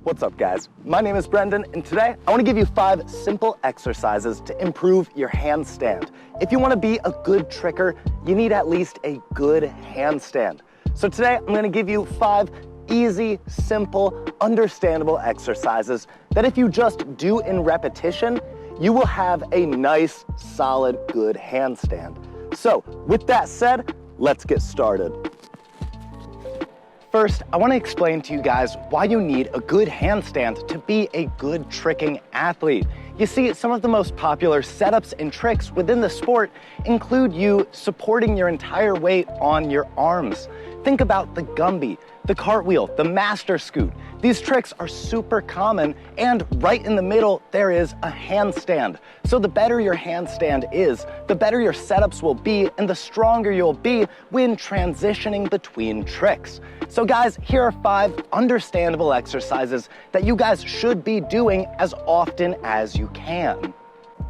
What's up, guys? My name is Brendan, and today I want to give you 5 simple exercises to improve your handstand. If you want to be a good tricker, you need at least a good handstand. So today I'm going to give you 5 easy, simple, understandable exercises that if you just do in repetition, you will have a nice, solid, good handstand. So with that said, let's get started. First, I want to explain to you guys why you need a good handstand to be a good tricking athlete. You see, some of the most popular setups and tricks within the sport include you supporting your entire weight on your arms. Think about the Gumby, the cartwheel, the master scoot. These tricks are super common, and right in the middle, there is a handstand. So the better your handstand is, the better your setups will be, and the stronger you'll be when transitioning between tricks. So guys, here are 5 understandable exercises that you guys should be doing as often as you can.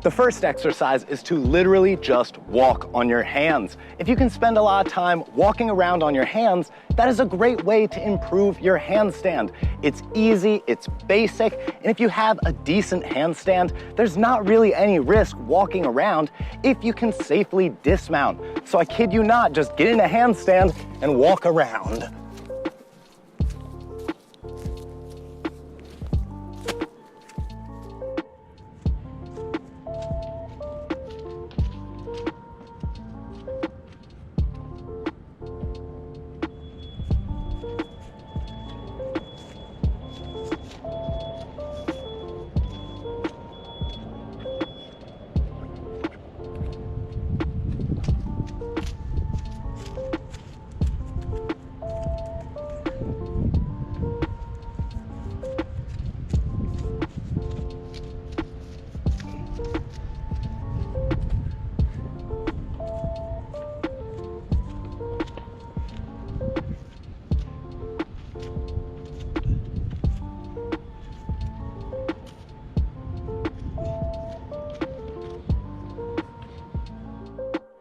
The first exercise is to literally just walk on your hands. If you can spend a lot of time walking around on your hands, that is a great way to improve your handstand. It's easy, it's basic, and if you have a decent handstand, there's not really any risk walking around if you can safely dismount. So I kid you not, just get in a handstand and walk around.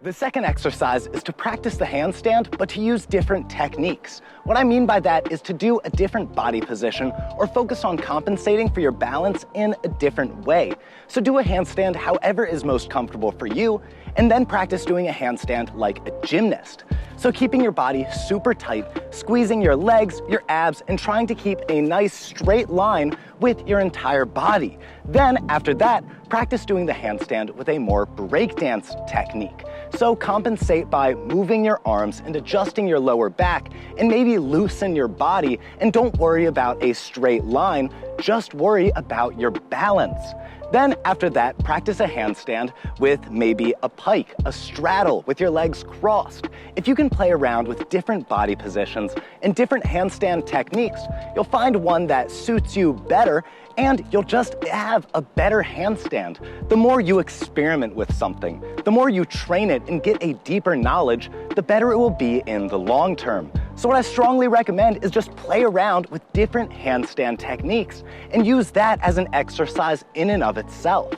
The second exercise is to practice the handstand, but to use different techniques. What I mean by that is to do a different body position or focus on compensating for your balance in a different way. So do a handstand however is most comfortable for you, and then practice doing a handstand like a gymnast. So keeping your body super tight, squeezing your legs, your abs, and trying to keep a nice straight line with your entire body. Then after that, practice doing the handstand with a more breakdance technique. So compensate by moving your arms and adjusting your lower back, and maybe loosen your body, and don't worry about a straight line, just worry about your balance. Then after that, practice a handstand with maybe a pike, a straddle with your legs crossed. If you can play around with different body positions and different handstand techniques, you'll find one that suits you better, and you'll just have a better handstand. The more you experiment with something, the more you train it and get a deeper knowledge, the better it will be in the long term. So what I strongly recommend is just play around with different handstand techniques and use that as an exercise in and of itself.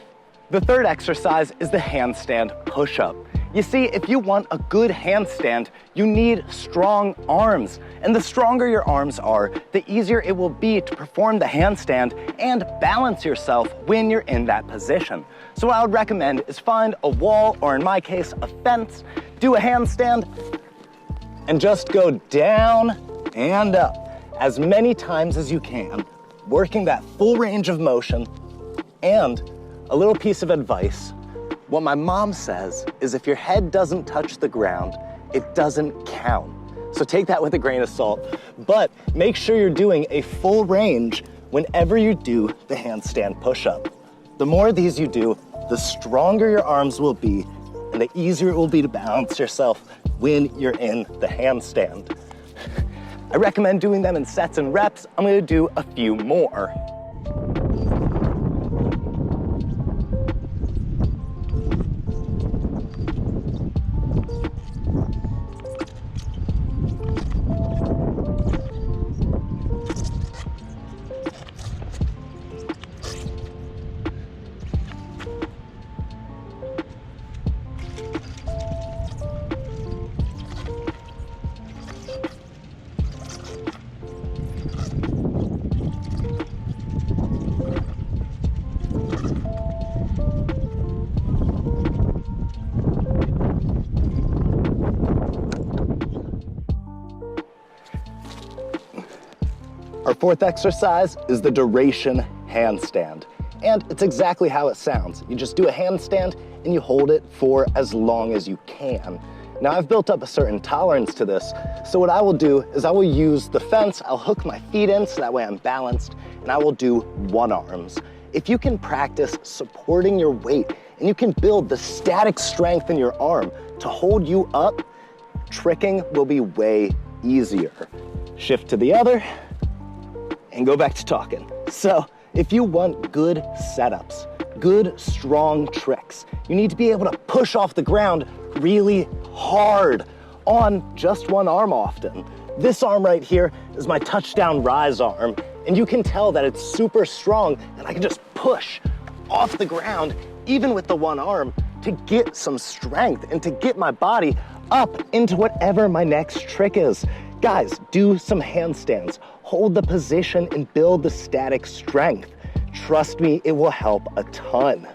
The third exercise is the handstand push-up. You see, if you want a good handstand, you need strong arms. And the stronger your arms are, the easier it will be to perform the handstand and balance yourself when you're in that position. So what I would recommend is find a wall, or in my case, a fence, do a handstand, and just go down and up as many times as you can, working that full range of motion. And a little piece of advice, what my mom says is if your head doesn't touch the ground, it doesn't count. So take that with a grain of salt, but make sure you're doing a full range whenever you do the handstand push-up. The more of these you do, the stronger your arms will be, and the easier it will be to balance yourself when you're in the handstand. I recommend doing them in sets and reps. I'm gonna do a few more. fourth exercise is the duration handstand. And it's exactly how it sounds. You just do a handstand and you hold it for as long as you can. Now I've built up a certain tolerance to this, so what I will do is I will use the fence, I'll hook my feet in so that way I'm balanced, and I will do one arms. If you can practice supporting your weight and you can build the static strength in your arm to hold you up, tricking will be way easier. Shift to the other and go back to talking. So if you want good setups, good strong tricks, you need to be able to push off the ground really hard on just one arm often. This arm right here is my touchdown rise arm, and you can tell that it's super strong and I can just push off the ground even with the one arm to get some strength and to get my body up into whatever my next trick is. Guys, do some handstands, hold the position and build the static strength. Trust me, it will help a ton.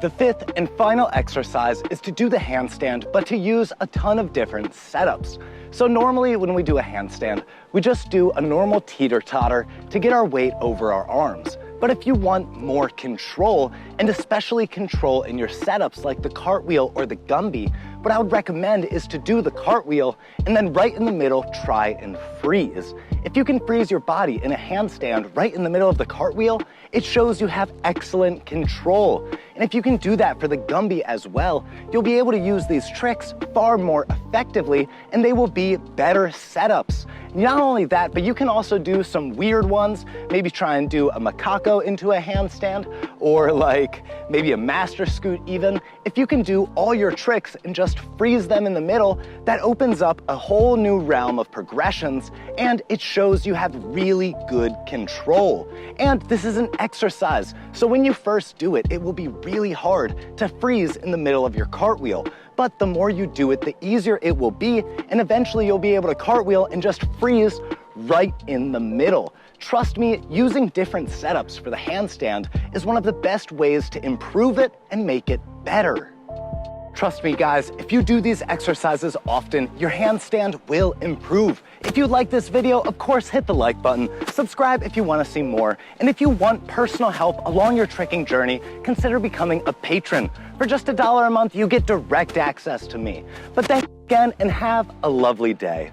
The fifth and final exercise is to do the handstand, but to use a ton of different setups. So normally when we do a handstand, we just do a normal teeter-totter to get our weight over our arms. But if you want more control, and especially control in your setups like the cartwheel or the Gumby, what I would recommend is to do the cartwheel and then right in the middle, try and freeze. If you can freeze your body in a handstand right in the middle of the cartwheel, it shows you have excellent control. And if you can do that for the Gumby as well, you'll be able to use these tricks far more effectively and they will be better setups. Not only that, but you can also do some weird ones, maybe try and do a macaco into a handstand, or like maybe a master scoot even. If you can do all your tricks and just freeze them in the middle, that opens up a whole new realm of progressions, and it shows you have really good control. And this is an exercise, so when you first do it, it will be really hard to freeze in the middle of your cartwheel. But the more you do it, the easier it will be, and eventually you'll be able to cartwheel and just freeze right in the middle. Trust me, using different setups for the handstand is one of the best ways to improve it and make it better. Trust me guys, if you do these exercises often, your handstand will improve. If you like this video, of course hit the like button, subscribe if you want to see more, and if you want personal help along your tricking journey, consider becoming a patron. For just $1 a month, you get direct access to me. But thanks again and have a lovely day.